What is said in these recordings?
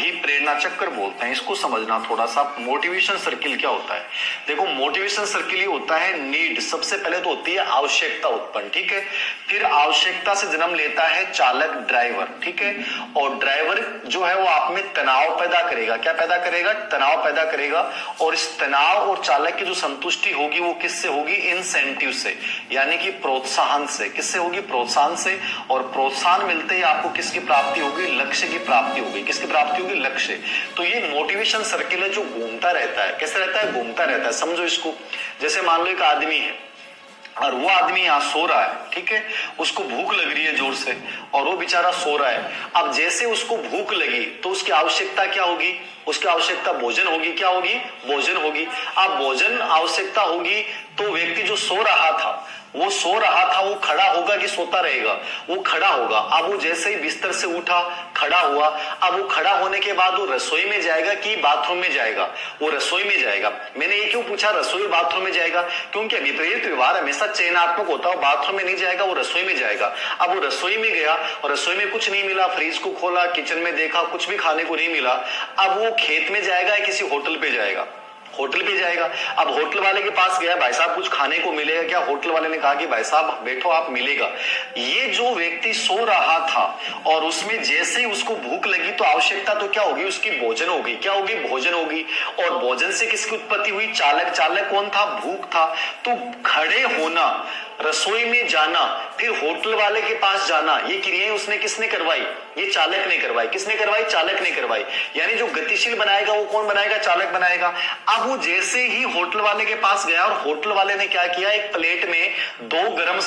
अभिप्रेरणा चक्र बोलते हैं। इसको समझना थोड़ा सा। मोटिवेशन सर्किल क्या होता है? देखो, मोटिवेशन सर्किल ये होता है नीड। सबसे पहले तो होती है आवश्यकता उत्पन्न, ठीक है। फिर आवश्यकता से जन्म लेता है चालक, ड्राइवर, ठीक है। और ड्राइवर जो है वो आप में तनाव पैदा करेगा। क्या पैदा करेगा? तनाव पैदा करेगा। और इस तनाव और चालक की जो संतुष्टि होगी वो किससे होगी? इंसेंटिव से, यानी कि प्रोत्साहन से। किससे होगी? प्रोत्साहन से। और प्रोत्साहन मिलते ही आपको किसकी प्राप्ति होगी? लक्ष्य की प्राप्ति होगी। किसकी प्राप्ति होगी? लक्ष्य। तो ये मोटिवेशन सर्किल है जो घूमता रहता है। कैसे रहता है? घूमता रहता है। समझो इसको, जैसे मान लो एक आदमी है और वो आदमी यहां सो रहा है, ठीक है। उसको भूख लग रही है जोर से और वो बेचारा सो रहा है। अब जैसे उसको भूख लगी तो उसकी आवश्यकता क्या होगी? उसकी आवश्यकता भोजन होगी। क्या होगी? भोजन होगी। अब भोजन आवश्यकता होगी तो व्यक्ति जो सो रहा था वो खड़ा होगा कि सोता रहेगा? वो खड़ा होगा। अब वो जैसे ही बिस्तर से उठा, खड़ा हुआ। अब वो खड़ा होने के बाद वो रसोई में जाएगा कि बाथरूम में जाएगा? वो रसोई में जाएगा। मैंने ये क्यों पूछा रसोई बाथरूम में जाएगा? क्योंकि विपरीत व्यवहार हमेशा चयनात्मक होता है। बाथरूम में नहीं जाएगा, वो रसोई में जाएगा। अब वो रसोई में गया और रसोई में कुछ नहीं मिला, फ्रिज को खोला, किचन में देखा, कुछ भी खाने को नहीं मिला। अब वो खेत में जाएगा या किसी होटल पे जाएगा? होटल पे जाएगा। अब होटल वाले के पास गया, भाई साहब कुछ खाने को मिलेगा क्या? होटल वाले ने कहा कि भाई साहब बैठो, आप मिलेगा। ये जो व्यक्ति सो रहा था और उसमें जैसे ही उसको भूख लगी तो आवश्यकता तो क्या होगी? उसकी भोजन होगी। क्या होगी? भोजन होगी। और भोजन से किसकी उत्पत्ति हुई? चालक। चालक कौन था? भूख था। तो खड़े होना, रसोई में जाना, फिर होटल वाले के पास जाना, ये क्रियाएं उसने किसने करवाई? ये चालक ने करवाई। किसने करवाई? चालक ने करवाई। यानी जो गतिशील बनाएगा वो कौन बनाएगा? चालक बनाएगा। अब वो जैसे ही होटल वाले के पास गया और होटल वाले ने क्या किया? एक प्लेट में दो गरम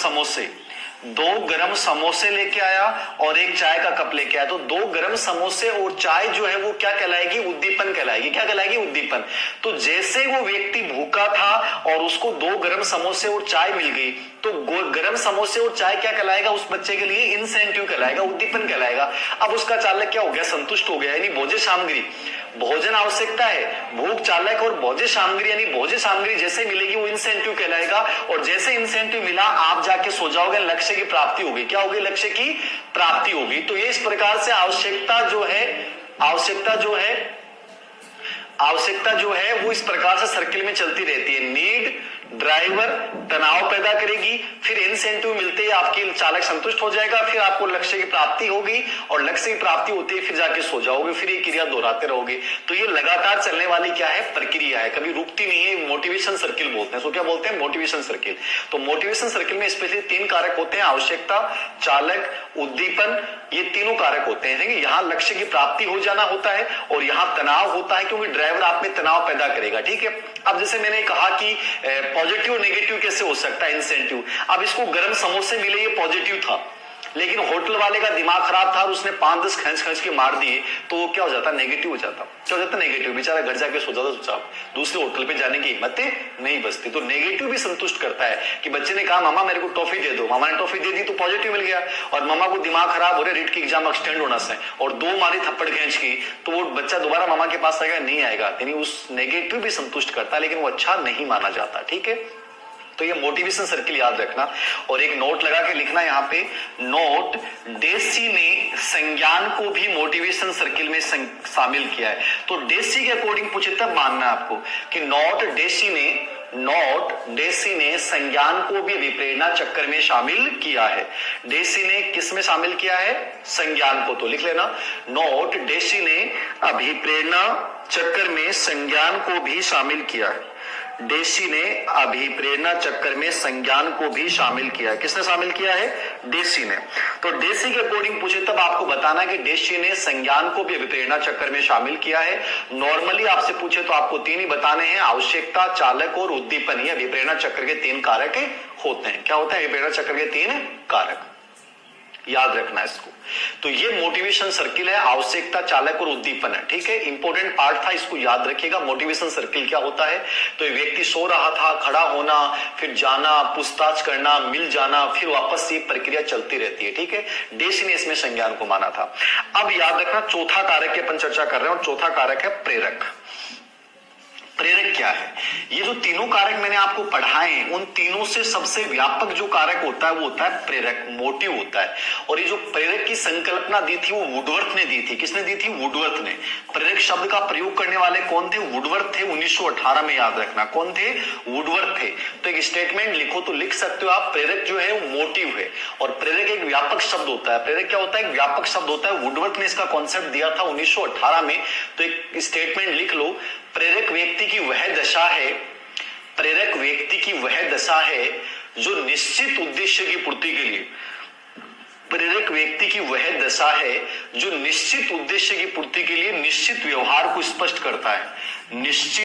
समोसे लेके आया और एक चाय का कप लेके आया। तो दो गरम समोसे और चाय जो है वो क्या कहलाएगी? उद्दीपन कहलाएगी। क्या कहलाएगी? उद्दीपन। तो जैसे वो व्यक्ति भूखा था और उसको दो गरम समोसे और चाय मिल गई तो गरम समोसे और चाय क्या कहलाएगा? उस बच्चे के लिए इंसेंटिव कहलाएगा, उद्दीपन कहलाएगा। अब उसका चालक क्या हो गया? संतुष्ट हो गया। यानी भोज्य सामग्री, भोजन आवश्यकता है, भूख चालक, और भोज्य सामग्री यानी भोज्य सामग्री जैसे मिलेगी वो इंसेंटिव कहलाएगा। और जैसे इंसेंटिव मिला आप जाके सो जाओगे, लक्ष्य की प्राप्ति होगी। क्या होगी? लक्ष्य की प्राप्ति होगी। तो ये इस प्रकार से आवश्यकता जो है वो इस प्रकार से सर्किल में चलती रहती है। नीड, ड्राइवर तनाव पैदा करेगी, फिर इंसेंटिव मिलते ही आपकी चालक संतुष्ट हो जाएगा, फिर आपको लक्ष्य की प्राप्ति होगी और लक्ष्य की प्राप्ति होती है फिर जाके सो जाओगे, फिर ये क्रिया दोहराते रहोगे। तो ये लगातार चलने वाली क्या है? प्रक्रिया है, कभी रुकती नहीं है। मोटिवेशन सर्किल बोलते हैं। सो क्या बोलते हैं? Motivation circle. तो मोटिवेशन सर्किल में स्पेशली तीन कारक होते हैं: आवश्यकता, चालक, उद्दीपन। ये तीनों कारक होते हैं। यहाँ लक्ष्य की प्राप्ति हो जाना होता है और यहाँ तनाव होता है क्योंकि ड्राइवर आप में तनाव पैदा करेगा, ठीक है। अब जैसे मैंने कहा कि पॉजिटिव और नेगेटिव कैसे हो सकता है? इंसेंटिव। अब इसको गर्म समोसे मिले, ये पॉजिटिव था, लेकिन होटल वाले का दिमाग खराब था और उसने 5-10 खींच के मार दिए तो क्या हो जाता? नेगेटिव हो जाता। क्या हो जाता? नेगेटिव। बेचारा घर जाके सो जाता चुपचाप, दूसरे होटल पे जाने की हिम्मतें नहीं बचती। तो नेगेटिव भी संतुष्ट करता है कि बच्चे ने कहा मामा मेरे को टॉफी दे दो, मामा ने टॉफी दे दी तो पॉजिटिव मिल गया। और मामा को दिमाग खराब हो रहा है, रीट की एग्जाम एक्सटेंड होना से, और दो मारी थप्पड़ खींच की तो वो बच्चा दोबारा मामा के पास आएगा? नहीं आएगा। यानी उस नेगेटिव भी संतुष्ट करता है लेकिन वो अच्छा नहीं माना जाता, ठीक है। तो ये मोटिवेशन सर्किल याद रखना और एक नोट लगा के लिखना यहाँ पे। नोट, डेसी ने संज्ञान को भी मोटिवेशन सर्किल में शामिल किया है। तो डेसी के अकॉर्डिंग पूछे तब मानना आपको कि नोट डेसी ने संज्ञान को भी अभिप्रेरणा चक्र में शामिल किया है। डेसी ने किस में शामिल किया है? संज्ञान को। तो लिख लेना, नोट, डेसी ने अभिप्रेरणा चक्र में संज्ञान को भी शामिल किया है। डेसी ने अभिप्रेरणा चक्र में संज्ञान को भी शामिल किया है। किसने शामिल किया है? डेसी ने। तो डेसी के अकॉर्डिंग पूछे तब आपको बताना कि डेसी ने संज्ञान को भी अभिप्रेरणा चक्र में शामिल किया है। नॉर्मली आपसे पूछे तो आपको तीन ही बताने हैं: आवश्यकता, चालक और उद्दीपन। ये अभिप्रेरणा चक्र के तीन कारक होते हैं। क्या होते हैं? अभिप्रेरणा चक्र के तीन कारक। याद रखना इसको। तो ये मोटिवेशन सर्किल है, आवश्यकता, चालक और उद्दीपन है, ठीक है। इंपॉर्टेंट पार्ट था, इसको याद रखिएगा। मोटिवेशन सर्किल क्या होता है? तो ये व्यक्ति सो रहा था, खड़ा होना, फिर जाना, पूछताछ करना, मिल जाना, फिर वापस ये प्रक्रिया चलती रहती है, ठीक है। डेसी ने इसमें संज्ञान को माना था। अब याद रखना चौथा कारक की अपन चर्चा कर रहे हैं और चौथा कारक है प्रेरक। प्रेरक क्या है? ये जो तीनों कारक मैंने आपको पढ़ाए हैं, उन तीनों से सबसे व्यापक जो कारक होता है वो होता है प्रेरक, मोटिव होता है। और ये जो प्रेरक की संकल्पना दी थी वो वुडवर्थ ने दी थी। किसने दी थी? वुडवर्थ ने। प्रेरक शब्द का प्रयोग करने वाले कौन थे? वुडवर्थ थे। 1918 में, याद रखना। कौन थे? वुडवर्थ थे। तो एक स्टेटमेंट लिखो तो लिख सकते हो आप, प्रेरक जो है वो मोटिव है। और प्रेरक एक व्यापक शब्द होता है। प्रेरक क्या होता है? एक व्यापक शब्द होता है। वुडवर्थ ने इसका कॉन्सेप्ट दिया था 1918 में। तो एक स्टेटमेंट लिख लो, प्रेरक व्यक्ति की वह दशा है, प्रेरक व्यक्ति की वह दशा है जो निश्चित उद्देश्य की पूर्ति के लिए, प्रेरक व्यक्ति की वह दशा है जो निश्चित उद्देश्य की पूर्ति के लिए निश्चित व्यवहार को स्पष्ट करता है। निश्चित